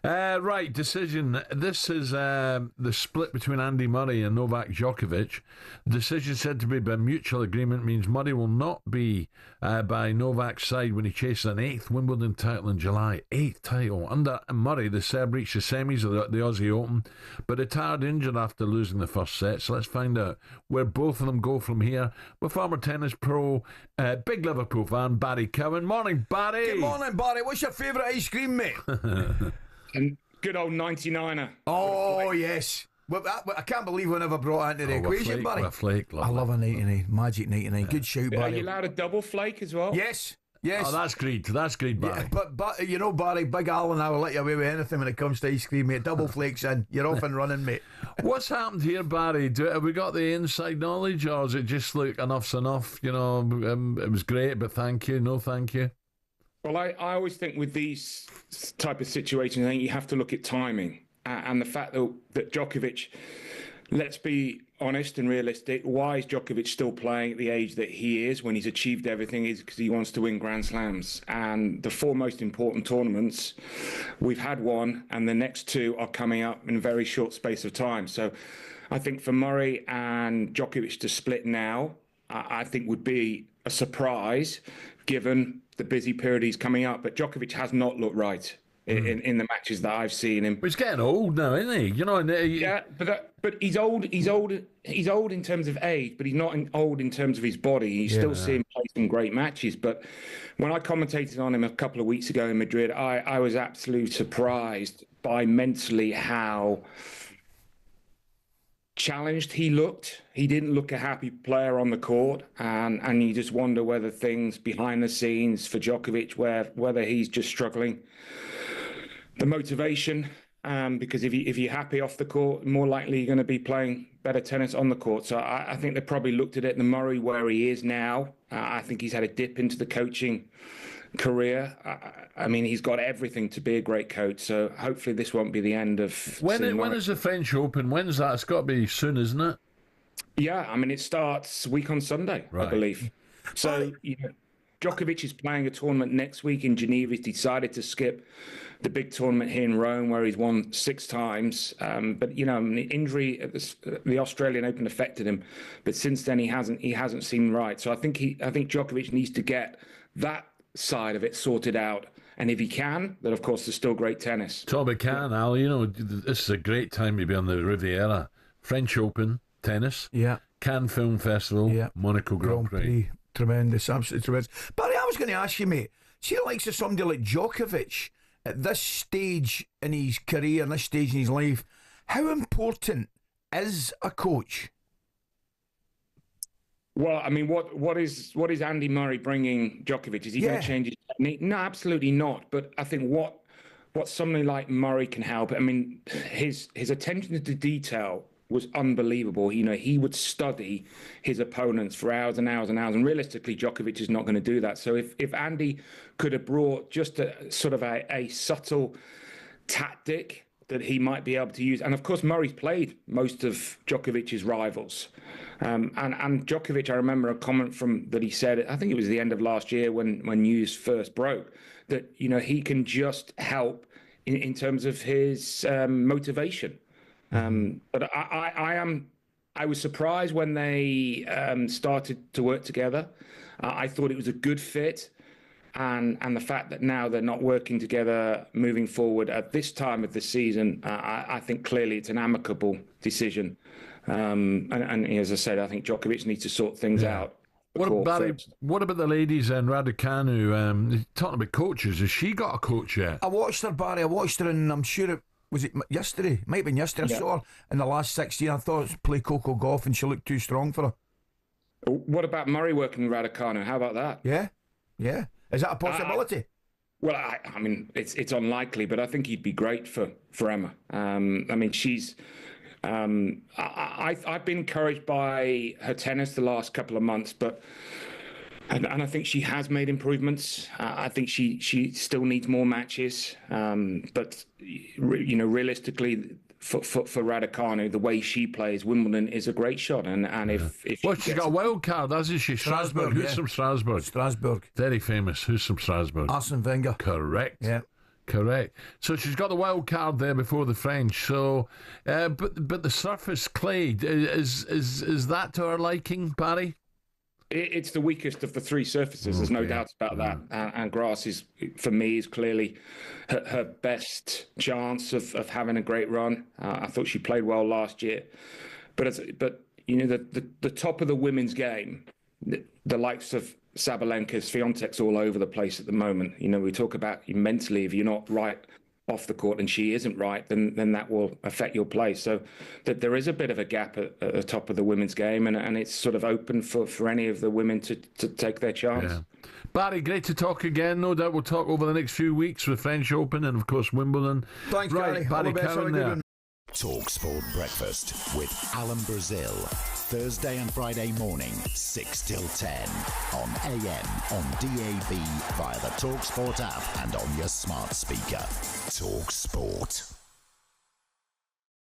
Right, decision. This is the split between Andy Murray and Novak Djokovic. Decision said to be by mutual agreement means Murray will not be by Novak's side when he chases an 8th Wimbledon title in July. 8th title. Under Murray, the Serb reached the semis of the Aussie Open, but retired injured after losing the first set. So let's find out where both of them go from here with former tennis pro, big Liverpool fan, Barry Cowan. Morning, Barry. Good morning, Barry. What's your favourite ice cream, mate? And good old 99er. Oh, yes. Well, I can't believe we never brought that into the equation, Barry. A flake, I love a 99, magic 99. Good shout, Barry. Are you allowed a double flake as well? Yes. Oh, that's great, Barry. Yeah, but you know, Barry, Big Al and I will let you away with anything when it comes to ice cream, mate. Double flakes in, you're off and running, mate. What's happened here, Barry? Have we got the inside knowledge, or is it just like enough's enough? You know, it was great, but thank you, no thank you. Well, I always think with these type of situations, I think you have to look at timing and the fact that Djokovic, let's be honest and realistic, why is Djokovic still playing at the age that he is when he's achieved everything is because he wants to win Grand Slams. And the 4 most important tournaments, we've had one, and the next 2 are coming up in a very short space of time. So I think for Murray and Djokovic to split now, I think would be a surprise given the busy period he's coming up. But Djokovic has not looked right in the matches that I've seen him. He's getting old now, isn't he? You know. Yeah, but he's old. He's old in terms of age, but he's not old in terms of his body. You still see him play some great matches. But when I commentated on him a couple of weeks ago in Madrid, I was absolutely surprised by mentally how challenged he looked. He didn't look a happy player on the court, and you just wonder whether things behind the scenes for Djokovic, whether he's just struggling. The motivation, because if you're happy off the court, more likely you're going to be playing better tennis on the court. So I think they probably looked at it. The Murray where he is now, I think he's had a dip into the coaching career. I mean, he's got everything to be a great coach. So hopefully this won't be the end of. When is the French Open? When's that? It's got to be soon, isn't it? Yeah, I mean, it starts week on Sunday, right. I believe. So Djokovic is playing a tournament next week in Geneva. He's decided to skip the big tournament here in Rome, where he's won 6 times. But an injury at the Australian Open affected him. But since then, he hasn't seemed right. So I think Djokovic needs to get that side of it sorted out. And if he can, then of course there's still great tennis. Toby can, Al. This is a great time to be on the Riviera. French Open tennis. Yeah. Cannes Film Festival. Yeah. Monaco Grand Prix. Tremendous, absolutely tremendous. Barry, I was going to ask you, mate. See the likes of somebody like Djokovic at this stage in his career, and this stage in his life, how important is a coach? Well, I mean, what is Andy Murray bringing Djokovic? Is he going to change his technique? No, absolutely not. But I think what somebody like Murray can help. I mean, his attention to detail was unbelievable. He would study his opponents for hours and hours and hours. And realistically, Djokovic is not going to do that. So if Andy could have brought just a sort of a subtle tactic that he might be able to use. And of course, Murray's played most of Djokovic's rivals. And Djokovic, I remember a comment that he said, I think it was the end of last year when news first broke, that, he can just help in terms of his motivation. But I was surprised when they started to work together. I thought it was a good fit. And the fact that now they're not working together moving forward at this time of the season, I think clearly it's an amicable decision. And as I said, I think Djokovic needs to sort things out. What about the ladies and Radicanu? Talking about coaches, has she got a coach yet? I watched her, Barry. I watched her, and I'm sure was it yesterday? Might have been yesterday. I saw her in the last 16. I thought it was play Coco Golf, and she looked too strong for her. What about Murray working with Radicanu? How about that? Yeah. Is that a possibility? Well, I mean, it's unlikely, but I think he'd be great for Emma. I mean, she's. I've been encouraged by her tennis the last couple of months, and I think she has made improvements. I think she still needs more matches, but realistically, for Radicanu, the way she plays Wimbledon is a great shot, and if she's got a wild card, hasn't she? Strasbourg. Who's from Strasbourg? Strasbourg. Very famous. Who's from Strasbourg? Arsene Wenger. Correct. Yeah. Correct. So she's got the wild card there before the French. So, but the surface clay, is that to her liking, Barry? It's the weakest of the three surfaces. There's no doubt about that. And grass is, for me, is clearly her best chance of having a great run. I thought she played well last year, but you know, the top of the women's game, the likes of Sabalenka's, Fiontek's all over the place at the moment. You know, we talk about mentally, if you're not right off the court and she isn't right, then that will affect your play. So that there is a bit of a gap at the top of the women's game, and it's sort of open for any of the women to take their chance. Yeah. Barry, great to talk again. No doubt we'll talk over the next few weeks with French Open and, of course, Wimbledon. Thanks, right, Barry Cowan there. talkSPORT Breakfast with Alan Brazil. Thursday and Friday morning, 6 till 10. On AM, on DAB, via the talkSPORT app and on your smart speaker. talkSPORT.